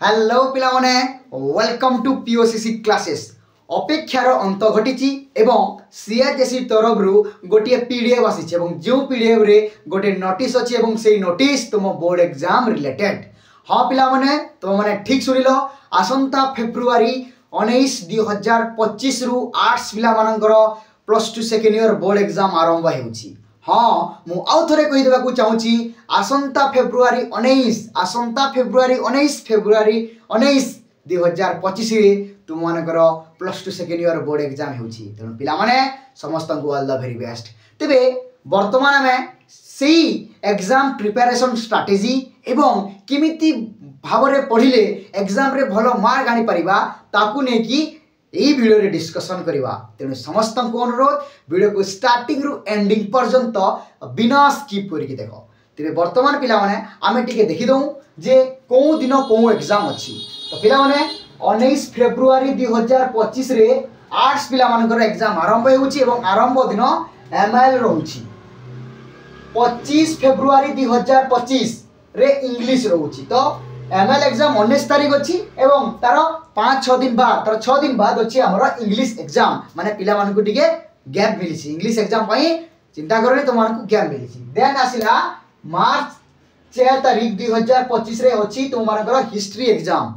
Hello पिला माने welcome to पीओसीसी classes अपेक्षार अंत घटी एवं सीआरएससी तरफ गोटे पीडीएफ आसी जो पीडीएफ रे गोटे नोटिस अच्छी एवं से नोटिस तुम बोर्ड एग्जाम रिलेटेड। हाँ पिला माने तुम माने ठीक सुनिल आसंता फेब्रुआरी 19 2025 रु आर्ट्स पिला मानकर +2 सेकेंड ईयर बोर्ड एग्जाम आरंभ होउछि। हाँ मु आउ थरे कहि देबाकू चाहूची आसंता फेब्रुआरी 19 2025 रे तुम मानकर +2 सेकेंड ईयर बोर्ड एग्जाम होउछि। तेणु पिला माने समस्त को ऑल द वेरी बेस्ट। तेबे वर्तमान में सेही एग्जाम प्रिपरेशन स्ट्रैटेजी एवं किमिति भावरे पढ़िले एग्जाम रे भलो मार्क आनी परिबा ताकू ने कि यही वीडियो रे डिस्कशन करवा। तेणु समस्त को अनुरोध वीडियो को स्टार्टिंग रु एंडिंग पर्यंत बिना स्किप करके देख। तेरे वर्तमान पिला माने आमे टिके देखि दऊ जे को दिन को एग्जाम अछि। तो पिला माने 19 फेब्रुआरी 2025 रे आर्ट्स पिला मानकर एग्जाम आरंभ होउछि एवं आरंभ दिन एमआईएल रहउछि। 25 फेब्रुआरी 2025 रे इंग्लिश रहउछि। तो एमआईएल एग्जाम 19 तारीख अछि एवं तार 5-6 दिन बाद तार 6 दिन बाद अछि हमर इंग्लिश एग्जाम माने पिला मानकु टिके गैप मिलिछि। इंग्लिश एग्जाम पई चिंता करनी तुम मानकु गैप मिलिछि। देन आसिला मार्च 4 तारीख 2025 रे अछि तुम मानकर हिस्ट्री एग्जाम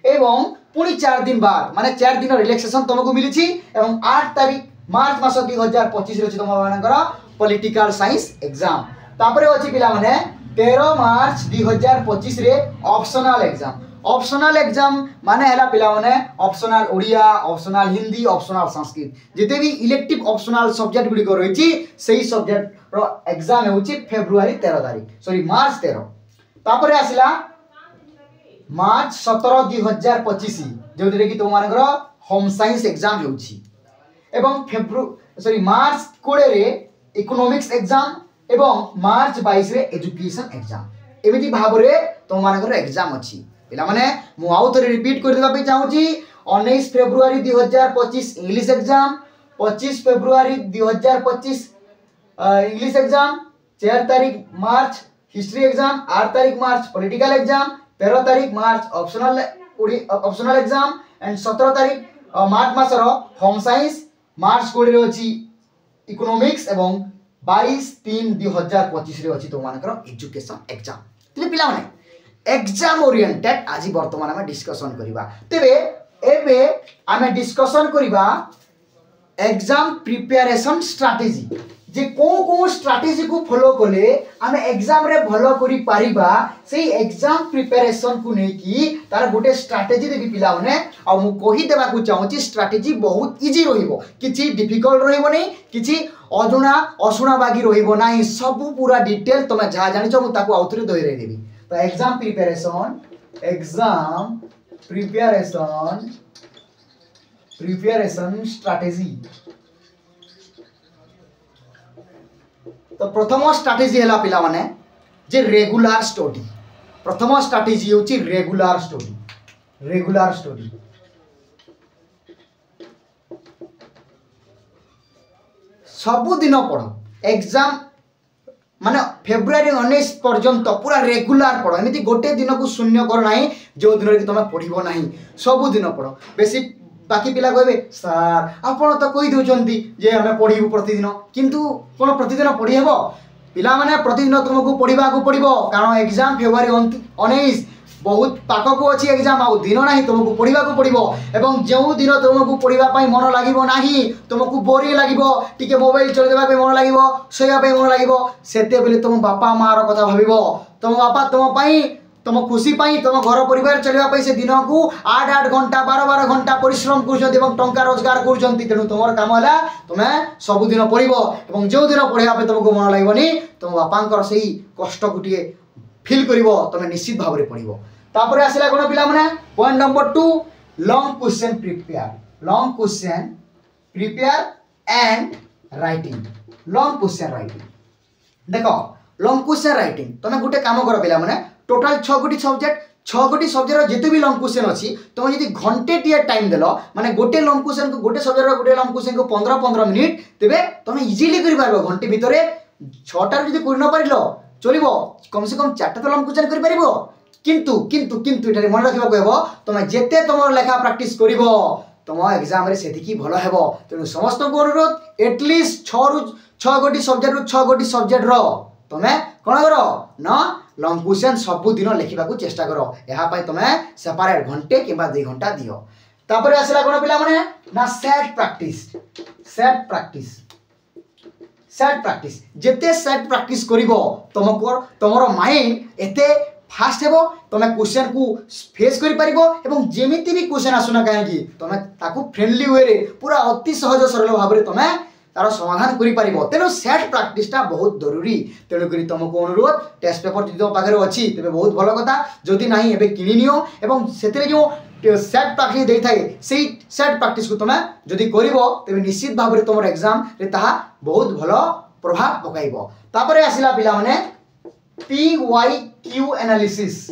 एवं पुनी 4 दिन बाद माने 4 दिन रिलैक्सेशन तुमको मिलिछि एवं 8 तारीख मार्च मास 2025 रे अछि तुम मानकर पॉलिटिकल साइंस एग्जाम। तापरे अछि पिला माने 13 मार्च 2025 रे ऑप्शनल एग्जाम। ऑप्शनल एग्जाम माने हैला पिला माने optional Odia optional Hindi optional Sanskrit जेते भी इलेक्टिव ऑप्शनल सब्जेक्ट गुडी को रहिछि सेही सब्जेक्ट रो एग्जाम होउछि फेब्रुआरी 13 तारीख सॉरी मार्च 13। तापरे आसिला मार्च 17 2025 जोते कि तुम मानकर होम साइंस एग्जाम होउछि एवं मार्च 20 रे इकोनॉमिक्स एग्जाम एवं मार्च 22 रे एजुकेशन एग्जाम। एमिति भाबरे तुम मानकर एग्जाम अछि। पिला माने मु आउ थरे रिपीट कर देबा पे चाहूची 19 February 2025 English exam 25 February 2025 English exam 4 तारीख मार्च हिस्ट्री एग्जाम 8 तारीख मार्च पॉलिटिकल एग्जाम 13 तारीख मार्च ऑप्शनल एग्जाम एंड 17 तारीख मार्च मासर होम साइंस मार्च 20 रे अछि इकोनॉमिक्स एवं 22/3/2025 रे अछि तो मानकर एजुकेशन एग्जाम। तले पिला माने एग्जाम ओरिएंटेड आज वर्तमान में डिस्कशन करिबा। तेबे एबे आमे डिस्कशन करिबा एग्जाम प्रिपरेशन स्ट्रैटेजी जे को स्ट्रैटेजी को फॉलो कले आमे एग्जाम रे भलो करि पारिबा सेही एग्जाम प्रिपरेशन को नै कि तार गोटे स्ट्रैटेजी देबी पिला माने आ मु कहि देबा को चाहूची स्ट्रैटेजी बहुत इजी रहिबो किछि डिफिकल्ट रहिबो नै किछि अजुना असुना बागी रहिबो नै सब पूरा डिटेल तमे जा जानिछो मु ताको आउथरे दोइरै देबी। तो एग्जाम प्रिपरेशन स्ट्रैटेजी। तो प्रथम स्ट्रैटेजी हैला पिला माने जे रेगुलर स्टडी। प्रथम स्ट्रैटेजी होची रेगुलर स्टडी सबु दिन पढ़ो एग्जाम माने फेब्रुआरी 19 पर्यंत पूरा रेगुलर पढ़ो एमिति गोटे दिन को शून्य कर नाही जो दिन रे तुम पढ़िबो नाही सबु दिन पढ़ो। बेसी बाकी पिला कहबे सर आपण तो कहि दोचंती जे हमें पढ़िबो प्रतिदिन किंतु कोन प्रतिदिन पढ़ि हेबो पिला माने प्रतिदिन तुमको पढ़िबा को पड़िबो कारण एग्जाम फेब्रुआरी 19 बहुत पाक को अछि एग्जाम आ दिन नाही तुमको पढ़िबा को पड़िबो एवं जेउ दिन तुमको पढ़िबा पई मन लागिबो नाही तुमको बोरिंग लागिबो टिके मोबाइल चले देबा पे मन लागिबो सोया पे मन लागिबो सेते बेले तुम बापा मार कथा भाबिबो तुम बापा तुम पई तुम खुशी पाई तुम घर परिवार चलवा पाई से दिन को 8-8 घंटा 12-12 घंटा परिश्रम करछन्ती एवं टंका रोजगार करछन्ती। तेणु तुमर काम हला तुमे सब दिन पढ़िबो एवं जो दिन पढ़िया पे तुमको मन लागबनी तुम बापांकर सेही कष्ट को टिके फील करिवो तुमे निश्चित भाव रे पढ़िबो। तापरे आसिला कोन पिला माने point number 2 long question prepare and writing. Long question writing देखो लॉन्ग क्वेश्चन राइटिंग तुमे गुटे काम करो पिला माने टोटल 6 गोटी सब्जेक्ट जिते भी लॉन्ग क्वेश्चन अच्छी तुम यदि घंटे टी टाइम देल माने गोटे लॉन्ग क्वेश्चन को गोटे सब्जेक्ट गोटे लॉन्ग क्वेश्चन को 15-15 मिनिट तेबे तुम इजीली कर पारबो घंटे भितर 6टार जदि कर न पारिलो चलिबो कम से कम 4टा तो लॉन्ग क्वेश्चन कर पारिबो किंतु किंतु किंतु एठारे मन रखिबा कहबो तमे जेते तमर लेखा प्रैक्टिस करिवो तुम एग्जाम रे सेतिकी भल हेबो तेणु समस्त को अनुरोध एटलिस्ट 6 गोटी सब्जेक्ट रु 6 गोटी सब्जेक्ट रो तमे कोन करो ना लॉन्ग क्वेश्चन सब दिन लिखा चेष्टा करो यहाँ तुम सेपरेट घंटे कि 2 घंटा दियो तापर आसला कोन पिला माने ना सेट प्रैक्टिस जेते सेट प्रैक्टिस करिवो तुमको तुमरो माइंड एते फास्ट हेबो तुम क्वेश्चन को फेस करि परिबो एवं जेमिति भी क्वेश्चन आसुना काहे तुम ताकू फ्रेंडली वे रे पूरा अति सहज सरल भाव रे तुम तार समाधान करि परिबो तेनु सेट प्रैक्टिसटा बहुत जरूरी तेणु करी तुमको अनुरोध टेस्ट पेपर जदि तुम पाखरे अछि तबे बहुत भलो कथा जदि नाही एबे किनि नियो एवं सेतरे जो सेट प्रैक्टिस देई थाए सेई सेट प्रैक्टिस को तुम जदि करिवो तबे निश्चित भाव रे तुमर एग्जाम रे ताहा बहुत भलो प्रभाव पकाइबो तापरे आसिला पिला माने PYQ एनालिसिस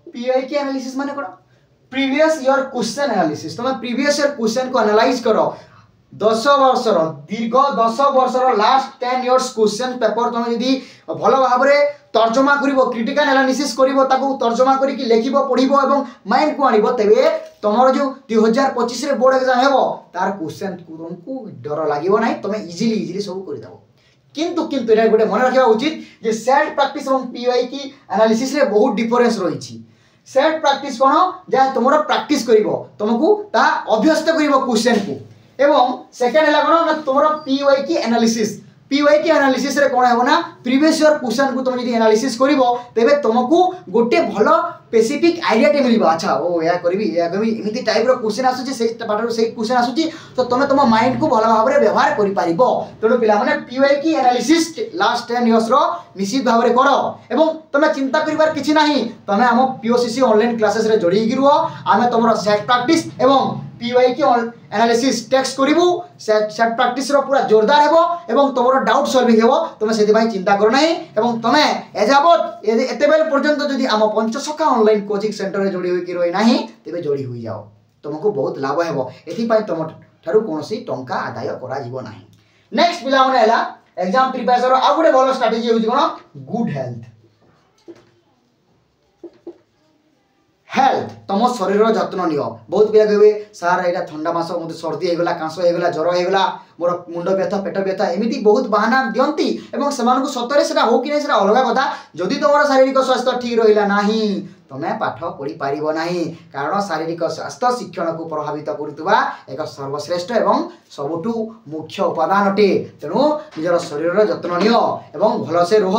एनालिसिस माने कोन प्रीवियस ईयर क्वेश्चन एनालिसिस तुम प्रीवियस ईयर क्वेश्चन को एनालाइज करो 10 वर्षर दीर्घ 10 वर्षर लास्ट 10 इयर्स क्वेश्चन पेपर तुम यदि भल भाव में तर्जमा करिवो क्रिटिकल एनालिसिस करिवो ताकू तर्जमा करी कि लेखिबो पढिबो एवं माइंड को आनिबो तबे तमरो जो 2025 रे बोर्ड एग्जाम हेबो तार क्वेश्चन तुमको डर लागिवो नाही तुम इजीली सब करि दबो किंतु किंतु एटा गोटे मन रखिबा उचित जे सेट प्रैक्टिस एवं पीवाई की एनालिसिस रे बहुत डिफरेंस रहिछि सेट प्रैक्टिस कोन जे तुमरो प्रैक्टिस करिवो तुमको ता अभ्यस्त करिवो क्वेश्चन को एवं सेकेंड है कोन ना तुमरो पीवाई की एनालिसिस रे कोन हेबो ना प्रीवियस ईयर क्वेश्चन को तुम यदि एनालिसिस करिवो तबे तुमको गोटे भलो स्पेसिफिक आइडिया टे मिलिबो अच्छा ओ या करबी एमिति टाइप रो क्वेश्चन आसुची से पाटर से क्वेश्चन आसुची तो तुम तुम माइंड को भलो भाव रे व्यवहार करि पारिबो तेणु पिला माने पीवाई की एनालिसिस लास्ट 10 इयर्स रो निश्चित भाव रे करो एवं तुम चिंता करिवार किछि नाही तुम हम पीओसीसी ऑनलाइन क्लासेस रे जोड़ी गिरुओ आमे तुमरो सेट प्रैक्टिस एवं पीवाई की एनालिसिस टेक्स्ट करिवु सेट प्रैक्टिस रो पूरा जोरदार हेबो एवं तुमरो डाउट सॉल्विंग हेबो तुम सेति भाई चिंता करो नाही एवं तुमे एजाबत एते बेल पर्यंत जदि हम पंचसखा ऑनलाइन कोचिंग सेंटर रे जोड़ी होई कि रोई नाही तबे जोड़ी होई जाओ तुमको बहुत लाभ हेबो एथि पई तुम थारु कोनोसी टंका आदाय करा जीवो नाही नेक्स्ट पिला माने हला एग्जाम प्रिपरेशन रो आ गुडे भलो स्ट्रेटजी होई कोन गुड हेल्थ तुम शरीर जत्न नियो बहुत पिला कहबे सर एटा ठंडा मास मते सर्दी हे गला कांस हे गला ज्वर हे गला मोर मुंड व्यथा पेट व्यथा एमिति बहुत बहाना दियंती एवं समान को सतरे सेटा हो कि नै सेटा अलग कथा जदि तुमर शारीरिक स्वास्थ्य ठीक रहिला नाही तमे पाठ पढ़ी पारिबो नाही कारण शारीरिक स्वास्थ्य शिक्षण को प्रभावित करुतबा एक सर्वश्रेष्ठ एवं सबुठु मुख्य उपादान अटे तेणु निजर शरीर जत्न नियो एवं भल से रह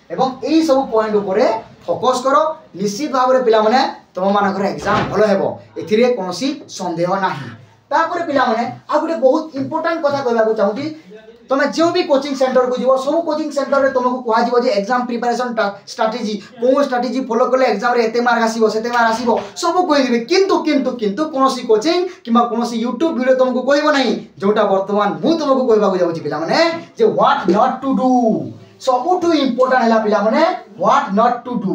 एवं एई सब पॉइंट ऊपर फोकस करो निश्चित भाव में पिला माने तुम मानकर एग्जाम भल हेबो एथिरे कोनोसी संदेह नाही तापर पिला माने आ गुटे बहुत इंपोर्टेंट कथा कहबा को चाहूची तुम जो भी कोचिंग सेंटर को जीवो सब कोचिंग सेंटर रे तुमको कहा जीवो जे एग्जाम प्रिपरेशन स्ट्रेटजी को स्ट्रेटजी फॉलो करले एग्जाम रे एते मार्क आसीबो सेते मार्क आसीबो सब कहि दिबे किंतु किंतु किंतु कोनोसी कोचिंग किबा कोनोसी YouTube वीडियो तुमको कहबो नाही जोटा वर्तमान मु तुमको कहबा को जाउची पिला माने जे व्हाट नॉट टू डू सबुठु इंपोर्टेंट है पिला माने व्हाट नॉट टू डू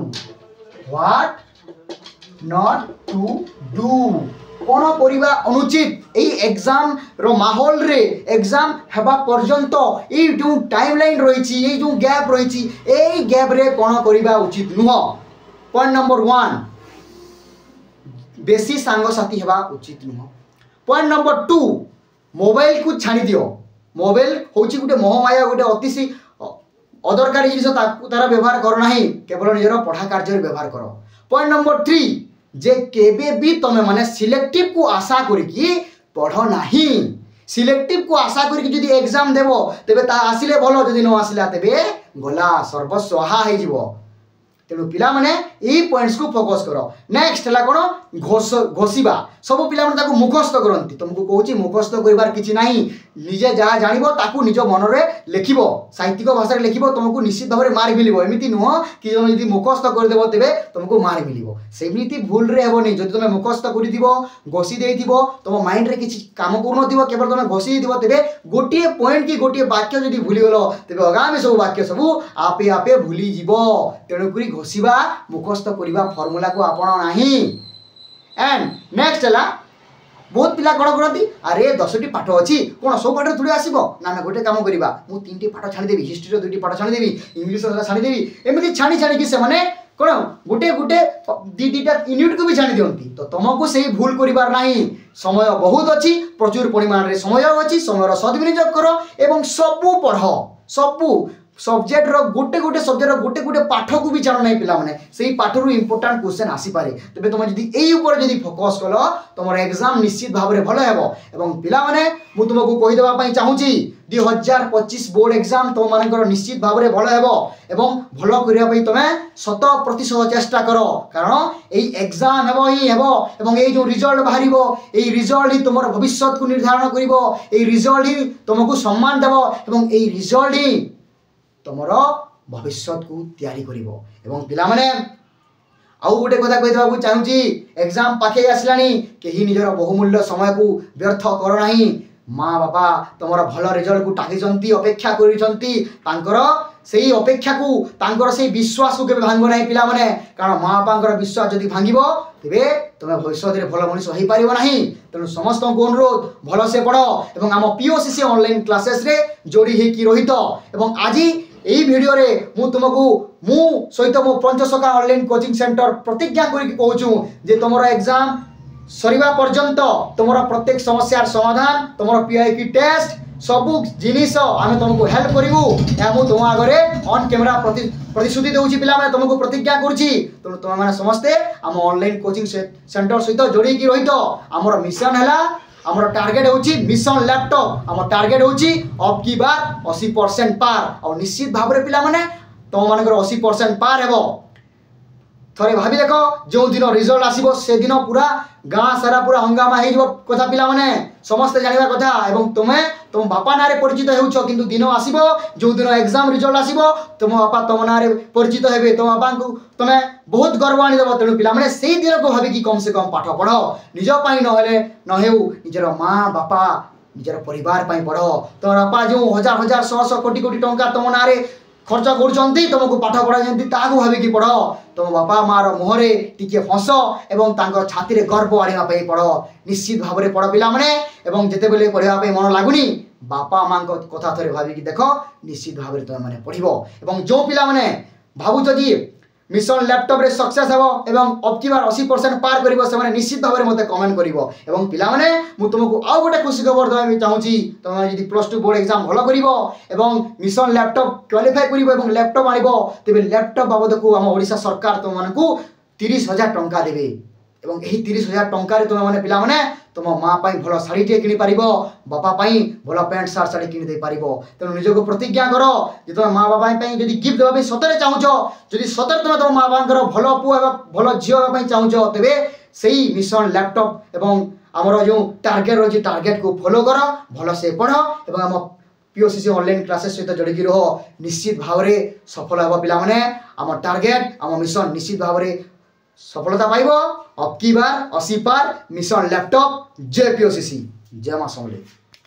कोन करिबा अनुचित एई एग्जाम रो माहौल रे एग्जाम हेबा पर्यंत एई जो टाइमलाइन रहिछि एई जो गैप रहिछि एई गैप रे कोन करिबा उचित नुह पॉइंट नंबर 1 बेसी सांग साथी हेबा उचित नुह पॉइंट नंबर 2 मोबाइल को छाणी दियो मोबाइल होछि गुटे मोहमाया गुटे अतिशी अदरकारी जिनिस तार व्यवहार करो ना केवल निजर पढ़ा कार्य व्यवहार करो पॉइंट नंबर 3 जे केबे भी तुम माने सिलेक्टिव को आशा करिकी पढ़ो नाही सिलेक्टिव को आशा करिकी जदि एग्जाम देबो तबे ता आसिले भलो जदि न आसिला तबे गला सर्वस्वहा हे जीवो तेणु पिला माने एई पॉइंट्स को फोकस करो नेक्स्ट हला कोन घोषिबा सब पिला माने ताको मुखस्थ करंती तुमको कहूची मुखस्थ करिवार किछि नाही निजे जहा जानिबो ताकू निज मन रे लेखिबो साहित्यिक भाषा रे लेखिबो तुमको निश्चित भाव रे मार्क मिलिबो एमिति नुह कि जदि मुखस्थ कर देबो तबे तुमको मार्क मिलिबो सेमिति भूल रे हेबो नै जदि तुमे मुखस्थ करि दिबो घोषि देइ दिबो तुम माइंड रे किछि काम करू नथिबो केवल तुमे घोषि दिबो तबे गोटिए पॉइंट की गोटिए वाक्य जदि भूली गलो तबे आगामी सब वाक्य सब आपे आपे भूली जिवो तेणु करी घोषिबा मुखस्थ करिबा फार्मूला को आपण नाही एंड नेक्स्ट हला बहुत पिला कौन करती अरे 10टी पाठ अच्छी कौन सब पाठ थोड़ी आसो ना ना गोटे कम करवा मुझे 3टी पाठ छाड़देवी हिस्ट्री 2टी पाठ छाड़देवी इंग्लीश छाड़देवी एमती छाणी छाणी से कौन गोटे गोटे दीटा यूनिट को भी छाणी दिखती तो तुमको से भूल करिवार नहीं समय बहुत अच्छी प्रचुर परिमाण में समय अच्छी समय सद्विनियोग कर एवं सबू पढ़ सबू सब्जेक्ट गोटे गोटे सब्जेक्ट गोटे गोटे पाठ को भी जान नहीं पिला माने से पाठ रु इंपोर्टेंट क्वेश्चन आसी पारे तबे तुम जदी एई ऊपर जदी फोकस कलो तुमर एग्जाम निश्चित भाव में भल हेबो एवं पिला माने मु तुमको कहि देबा पई चाहूची 2025 बोर्ड एग्जाम तुम मानकर निश्चित भाव में भल हेबो एवं भल करिया पई तमे 100% चेष्टा करो कारण एई एग्जाम हेबो ही हेबो एवं एई जो रिजल्ट बाहरिबो एई रिजल्ट ही तुमर भविष्य को निर्धारण करिवो एई रिजल्ट ही तुमको सम्मान देबो एवं एई रिजल्ट ही तुमर भविष्य को तैयारी करिवो एवं पिला माने आउ गोटे कथा कहि देबा चाहूची एग्जाम पाखे आसलानी केही निजर बहुमूल्य समय को व्यर्थ कर नाही माँ बापा तुमर भल रिजल्ट को टाकी अपेक्षा कर सेही अपेक्षा को तांकर से विश्वास को भांग ना पिला माने कारण माँ बापा विश्वास जदि भांगिबो तेबे तुम भविष्य में भल मनीष हो पार ना तेणु समस्त को अनुरोध भल से पढ़ एवं आम पीओसीसी ऑनलाइन क्लासेस रे जोड़ी होकी रहित एवं आज यही वीडियो रे मु तुमको मु सहित मो पंचसखा ऑनलाइन कोचिंग सेंटर प्रतिज्ञा करके कहूँ जे तुम एग्जाम सरीबा पर्यंत तुम प्रत्येक समस्यार समाधान तुम पीआईक्यू टेस्ट सबू जिनिस आम तुमको हेल्प करूँ या मुझे तुम आगे ऑन कैमरा प्रतिश्रुति दूसरी पे तुमको प्रतिज्ञा करुँची तेणु तुम मैंने समस्ते आम ऑनलाइन कोचिंग सेंटर सहित जोड़ी रही आमर मिशन है आमर टार्गेट होची मिशन लैपटॉप आम टार्गेट होची अब की बार 80% पार और निश्चित भाव में पिला माने तुम मान 80% पार हेबो थरे भाभी देख जो दिन रिजल्ट आसीबो से दिन पूरा गाँ सारा पूरा हंगामा हो कथा पिला माने समस्त जानिबा कथा एवं तुम बापा ना परिचित होउछो किंतु दिन आसीबो जो दिन एग्जाम रिजल्ट आसीबो तुम बापा तुम ना परिचित हेबे तुम बापा को तुम बहुत गर्व आनी देबो तेणु पिला माने सेही दिन को भाबी कि कम से कम पाठ पढ़ निज पाई न हेउ निजर माँ बापा निजर परिवार पाई पढ़ तुम बापा जो हजार हजार शह कोटी कोटी टंका तुम ना खर्च कर तुमको पाठ पढ़ाई भाविकी पढ़ तुम बापा मार मुहरे टिके हस एवं छाती में गर्व आने पढ़ निश्चित भाव में पढ़ पिला माने एवं जिते बेले पढ़ाई मन लगुनि बापा माँ कथा थे भाविकी देख निश्चित भाव में तुम मैंने पढ़ जो पिला माने भावुच जी मिशन लैपटॉप रे सक्सेस हेबो एवं अब की बार 80% पार करिवो से निश्चित भाव में मते कमेंट करिवो एवं पिला माने मु तुमको आउ गोटे खुशी खबर दबाई चाहूची तुम यदि +2 बोर्ड एग्जाम भलो करिवो एवं मिशन लैपटॉप क्वालिफाई करिवो एवं लैपटॉप आनिवो तेबे लैपटॉप बाबद को हम ओडिशा सरकार तुम मानकू 30,000 टंका देबे एवं यही 30,000 टंका तुम मैंने पिला माने तुम माँ भल शाढ़ी टे कि बापा भल पैंट सार्ट शाढ़ी कि तेणु निजक प्रतिज्ञा कर तुम माँ बापा जब गिफ्ट देवाई सतरे चाहूच जदि सतरे तुम तुम माँ बापा भल पुआ भल झी हाँपाई चाहूच तेरे से मिशन लैपटॉप एवं आमर जो टार्गेट रही टार्गेट को फॉलो कर भल से पढ़ एवं आम पीओसीसी ऑनलाइन क्लासेस सहित जोड़ी रह निश्चित भाव में सफल हे पिला माने आम टार्गेट आम मिशन निश्चित भाव में सफलता पाइब अब की बार 80 पार मिशन लैपटॉप जय पीओसीसी जय मां समले।